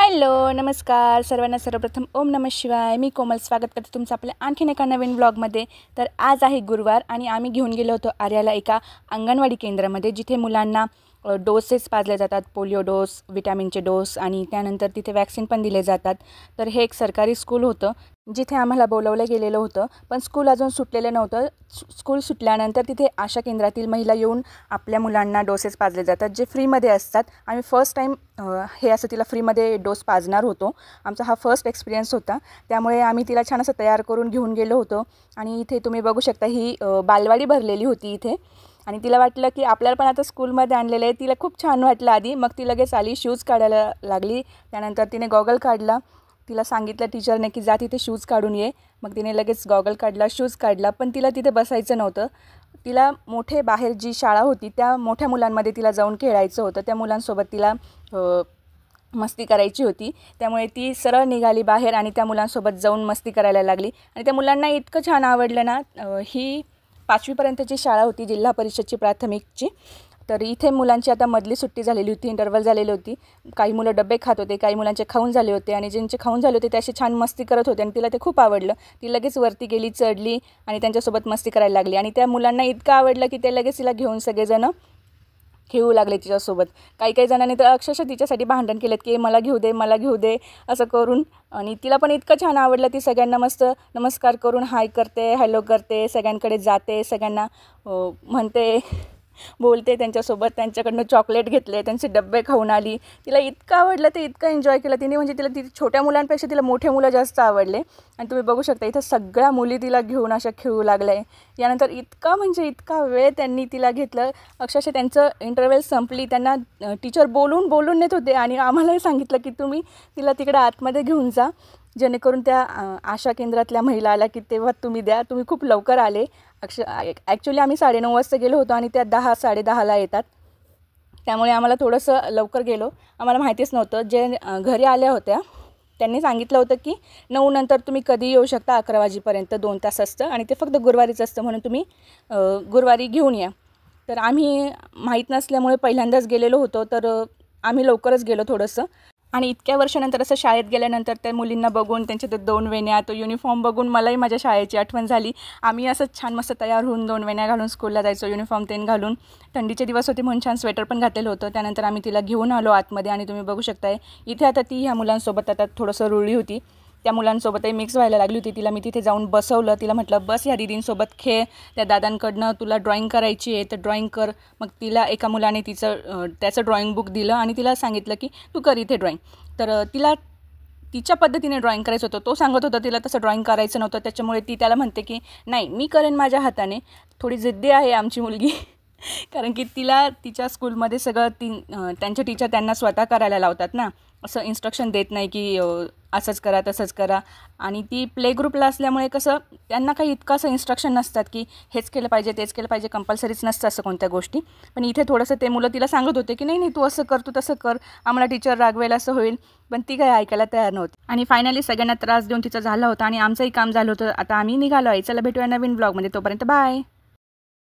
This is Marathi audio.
हॅलो नमस्कार सर्वांना। सर्वप्रथम ओम नमः शिवाय। मी कोमल स्वागत करते तुमचं आपल्या आणखीन एका नवीन ब्लॉगमध्ये। तर आज आहे गुरुवार आणि आम्ही घेऊन गेलो होतो आर्याला एका अंगणवाडी केंद्रामध्ये, जिथे मुलांना डोसेस पाजले जातात, पोलिओ डोस, विटॅमिनचे डोस आणि त्यानंतर तिथे वॅक्सिन पण दिले जातात। तर हे एक सरकारी स्कूल होतं जिथे आम्हाला बोलवलं गेलेलं होतं, पण स्कूल अजून सुटलेलं नव्हतं। स्कूल सुटल्यानंतर तिथे आशा केंद्रातील महिला येऊन आपल्या मुलांना डोसेस पाजले जातात, जे फ्रीमध्ये असतात। आम्ही फर्स्ट टाईम हे असं तिला फ्रीमध्ये डोस पाजणार होतो। आमचा हा फर्स्ट एक्सपिरियन्स होता, त्यामुळे आम्ही तिला छान असं तयार करून घेऊन गेलो होतो। आणि इथे तुम्ही बघू शकता ही बालवाडी भरलेली होती इथे, आणि तिला वाटलं की आपल्याला पण आता स्कूलमध्ये आणलेलं आहे। तिला खूप छान वाटलं आधी, मग ती लगेच आली, शूज काढायला लागली। त्यानंतर तिने गॉगल काढला, तिला सांगितलं टीचरने की जा तिथे शूज काढून ये। मग तिने लगेच गॉगल काढला, शूज काढला, पण तिला तिथे बसायचं नव्हतं। तिला मोठे बाहेर जी शाळा होती त्या मोठ्या मुलांमध्ये तिला जाऊन खेळायचं होतं, त्या मुलांसोबत तिला मस्ती करायची होती। त्यामुळे ती सरळ निघाली बाहेर आणि त्या मुलांसोबत जाऊन मस्ती करायला लागली। आणि त्या मुलांना इतकं छान आवडलं ना। ही 5वीपर्यंतची शाळा होती, जिल्हा परिषदची प्राथमिकची। तर इथे मुलांची आता मधली सुट्टी झालेली होती, इंटरवल झालेली होती। काही मुलं डबे खात होते, काही मुलांचे खाऊन झाले होते, आणि ज्यांचे खाऊन झाले होते ते असे छान मस्ती करत होते आणि तिला ते खूप आवडलं। ती लगेच वरती गेली, चढली आणि त्यांच्यासोबत मस्ती करायला लागली। आणि त्या मुलांना इतकं आवडलं की ते लगेच तिला घेऊन सगळेजण खेळू लागले तिच्यासोबत। काही जणांनी तर अक्षरशः तिच्यासाठी भांडण केलेत की मला घेऊ दे, मला घेऊ दे असं करून। आणि तिला पण इतकं छान आवडलं, ती सगळ्यांना मस्त नमस्कार करून हाय करते, हॅलो करते, सगळ्यांकडे जाते, सगळ्यांना म्हणते, बोलते त्यांच्यासोबत। त्यांच्याकडनं चॉकलेट घेतले, त्यांचे डब्बे खाऊन आली। तिला इतकं आवडलं, ते इतकं एन्जॉय केलं तिने, म्हणजे तिला छोट्या मुलांपेक्षा तिला मोठे मुलं जास्त आवडले। आणि तुम्ही बघू शकता इथं सगळ्या मुली तिला घेऊन अशा खेळू लागल्या आहे। यानंतर इतका वेळ त्यांनी तिला घेतलं, अक्षरशः त्यांचं इंटरव्हल संपली, त्यांना टीचर बोलून नेत होते। आणि आम्हालाही सांगितलं की तुम्ही तिला तिकडे आतमध्ये घेऊन जा, जेणेकरून त्या आशा केंद्रातल्या महिला आल्या की तेव्हा तुम्ही द्या। तुम्ही खूप लवकर आले। ॲक्च्युली आम्ही 9:30 वाजता गेलो होतो आणि त्या 10, 10:30ला येतात, त्यामुळे आम्हाला थोडंसं लवकर गेलो। आम्हाला माहितीच नव्हतं। जे घरी आल्या होत्या त्यांनी सांगितलं होतं की 9 नंतर तुम्ही कधी येऊ शकता, 11 वाजेपर्यंत 2 तास असतं, आणि ते फक्त गुरुवारीच असतं, म्हणून तुम्ही गुरुवारी घेऊन या। तर आम्ही माहीत नसल्यामुळे पहिल्यांदाच गेलेलो होतो, तर आम्ही लवकरच गेलो थोडंसं। आणि इतक्या वर्षानंतर असं शाळेत गेल्यानंतर त्या मुलींना बघून, त्यांच्या ते 2 वेण्या, तो युनिफॉर्म बघून मलाही माझ्या शाळेची आठवण झाली। आम्ही असंच छान मस्त तयार होऊन 2 वेण्या घालून स्कूलला जायचो, युनिफॉर्म तेन घालून। थंडीचे दिवस होते म्हणून छान स्वेटर पण घातलेलं होतं। त्यानंतर आम्ही तिला घेऊन आलो आतमध्ये, आणि तुम्ही बघू शकताय इथे आता ती ह्या मुलांसोबत आता थोडंसं रुळली होती, त्या मुलांसोबतही मिक्स व्हायला लागली होती। तिला मी तिथे जाऊन बसवलं, तिला म्हटलं बस ह्या दीदींसोबत खेळ, त्या दादांकडनं तुला ड्रॉइंग करायची आहे तर ड्रॉइंग कर। मग तिला एका मुलाने त्याचं ड्रॉइंग बुक दिलं आणि तिला सांगितलं की तू कर इथे ड्रॉइंग। तर तिला तिच्या पद्धतीने ड्रॉइंग करायचं होतं, तो सांगत होता तिला तसं ड्रॉइंग करायचं नव्हतं। त्याच्यामुळे ती त्याला म्हणते की नाही मी करेन माझ्या हाताने। थोडी जिद्दी आहे आमची मुलगी कारण की तिला तिच्या स्कूलमध्ये सगळं त्यांचे टीचर त्यांना स्वतः करायला लावतात ना, असं इन्स्ट्रक्शन देत नाही की असंच करा तसंच करा। आणि ती प्ले ग्रुपला असल्यामुळे कसं त्यांना काही इतकं असं इन्स्ट्रक्शन नसतात की हेच केलं पाहिजे तेच केलं पाहिजे, कंपल्सरीच नसतं असं कोणत्या गोष्टी। पण इथे थोडंसं ते मुलं तिला सांगत होते की नाही तू असं कर, तू तसं कर, आम्हाला टीचर रागवेल असं होईल, पण ती काही ऐकायला तयार नव्हती। आणि फायनली सगळ्यांना त्रास देऊन तिचं झालं होतं आणि आमचंही काम झालं होतं। आता आम्ही निघालो आहे, चला भेटूया नवीन ब्लॉगमध्ये, तोपर्यंत बाय।